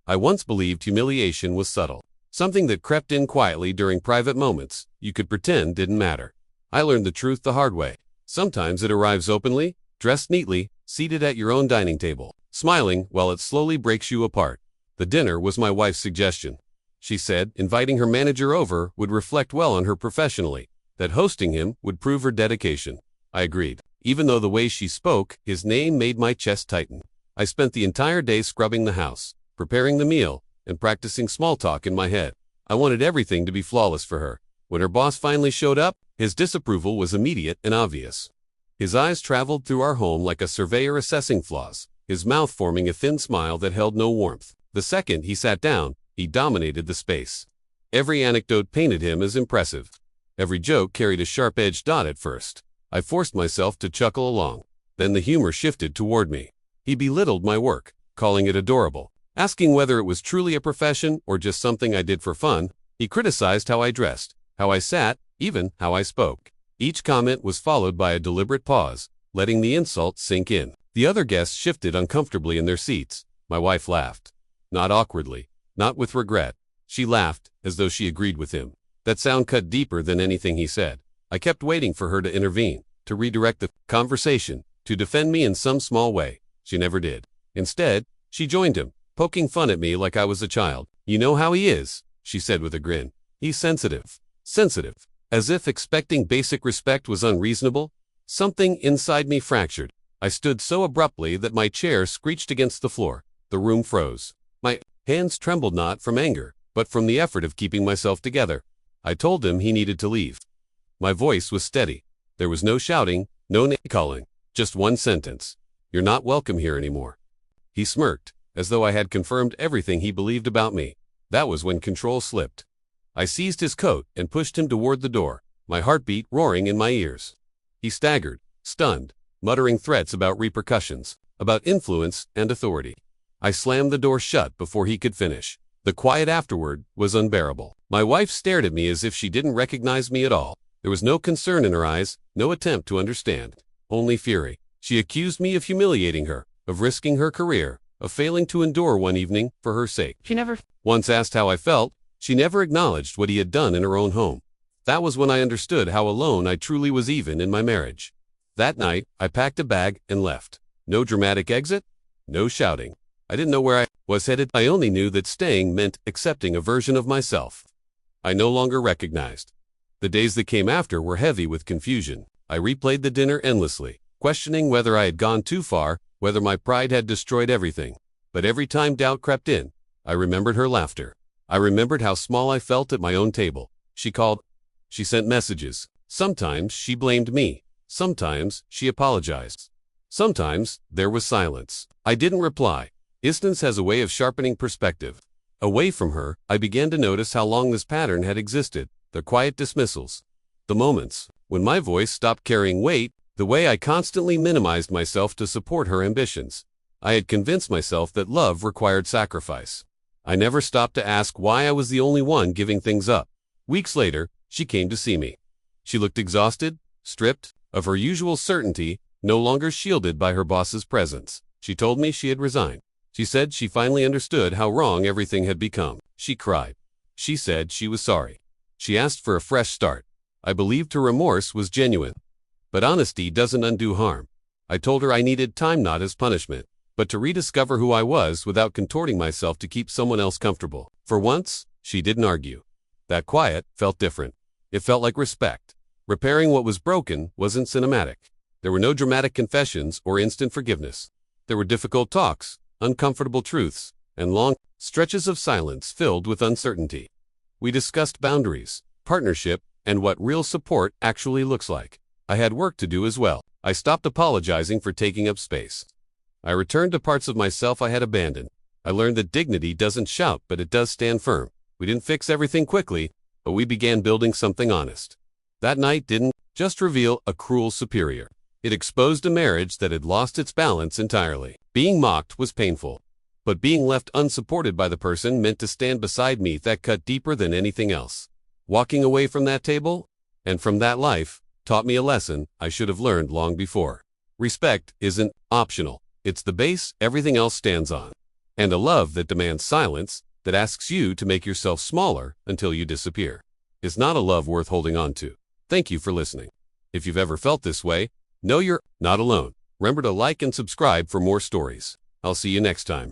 I once believed humiliation was subtle, something that crept in quietly during private moments you could pretend didn't matter. I learned the truth the hard way. Sometimes it arrives openly, dressed neatly, seated at your own dining table, smiling while it slowly breaks you apart. The dinner was my wife's suggestion. She said inviting her manager over would reflect well on her professionally, that hosting him would prove her dedication. I agreed. Even though the way she spoke, his name made my chest tighten. I spent the entire day scrubbing the house, preparing the meal, and practicing small talk in my head. I wanted everything to be flawless for her. When her boss finally showed up, his disapproval was immediate and obvious. His eyes traveled through our home like a surveyor assessing flaws, his mouth forming a thin smile that held no warmth. The second he sat down, he dominated the space. Every anecdote painted him as impressive. Every joke carried a sharp-edged dot at first. I forced myself to chuckle along. Then the humor shifted toward me. He belittled my work, calling it adorable, asking whether it was truly a profession or just something I did for fun. He criticized how I dressed, how I sat, even how I spoke. Each comment was followed by a deliberate pause, letting the insult sink in. The other guests shifted uncomfortably in their seats. My wife laughed. Not awkwardly, not with regret. She laughed, as though she agreed with him. That sound cut deeper than anything he said. I kept waiting for her to intervene, to redirect the conversation, to defend me in some small way. She never did. Instead, she joined him, poking fun at me like I was a child. "You know how he is," she said with a grin. "He's sensitive." Sensitive. As if expecting basic respect was unreasonable. Something inside me fractured. I stood so abruptly that my chair screeched against the floor. The room froze. My hands trembled not from anger, but from the effort of keeping myself together. I told him he needed to leave. My voice was steady. There was no shouting, no name-calling, just one sentence. "You're not welcome here anymore." He smirked, as though I had confirmed everything he believed about me. That was when control slipped. I seized his coat and pushed him toward the door, my heartbeat roaring in my ears. He staggered, stunned, muttering threats about repercussions, about influence and authority. I slammed the door shut before he could finish. The quiet afterward was unbearable. My wife stared at me as if she didn't recognize me at all. There was no concern in her eyes, no attempt to understand, only fury. She accused me of humiliating her, of risking her career, of failing to endure one evening for her sake. She never once asked how I felt. She never acknowledged what he had done in her own home. That was when I understood how alone I truly was even in my marriage. That night, I packed a bag and left. No dramatic exit, no shouting. I didn't know where I was headed. I only knew that staying meant accepting a version of myself I no longer recognized. The days that came after were heavy with confusion. I replayed the dinner endlessly, questioning whether I had gone too far, whether my pride had destroyed everything. But every time doubt crept in, I remembered her laughter. I remembered how small I felt at my own table. She called. She sent messages. Sometimes she blamed me. Sometimes she apologized. Sometimes there was silence. I didn't reply. Distance has a way of sharpening perspective. Away from her, I began to notice how long this pattern had existed. The quiet dismissals. The moments when my voice stopped carrying weight, the way I constantly minimized myself to support her ambitions. I had convinced myself that love required sacrifice. I never stopped to ask why I was the only one giving things up. Weeks later, she came to see me. She looked exhausted, stripped of her usual certainty, no longer shielded by her boss's presence. She told me she had resigned. She said she finally understood how wrong everything had become. She cried. She said she was sorry. She asked for a fresh start. I believed her remorse was genuine. But honesty doesn't undo harm. I told her I needed time not as punishment, but to rediscover who I was without contorting myself to keep someone else comfortable. For once, she didn't argue. That quiet felt different. It felt like respect. Repairing what was broken wasn't cinematic. There were no dramatic confessions or instant forgiveness. There were difficult talks, uncomfortable truths, and long stretches of silence filled with uncertainty. We discussed boundaries, partnership, and what real support actually looks like. I had work to do as well. I stopped apologizing for taking up space. I returned to parts of myself I had abandoned. I learned that dignity doesn't shout, but it does stand firm. We didn't fix everything quickly, but we began building something honest. That night didn't just reveal a cruel superior. It exposed a marriage that had lost its balance entirely. Being mocked was painful, but being left unsupported by the person meant to stand beside me that cut deeper than anything else. Walking away from that table, and from that life, taught me a lesson I should have learned long before. Respect isn't optional. It's the base everything else stands on. And a love that demands silence, that asks you to make yourself smaller until you disappear, is not a love worth holding on to. Thank you for listening. If you've ever felt this way, know you're not alone. Remember to like and subscribe for more stories. I'll see you next time.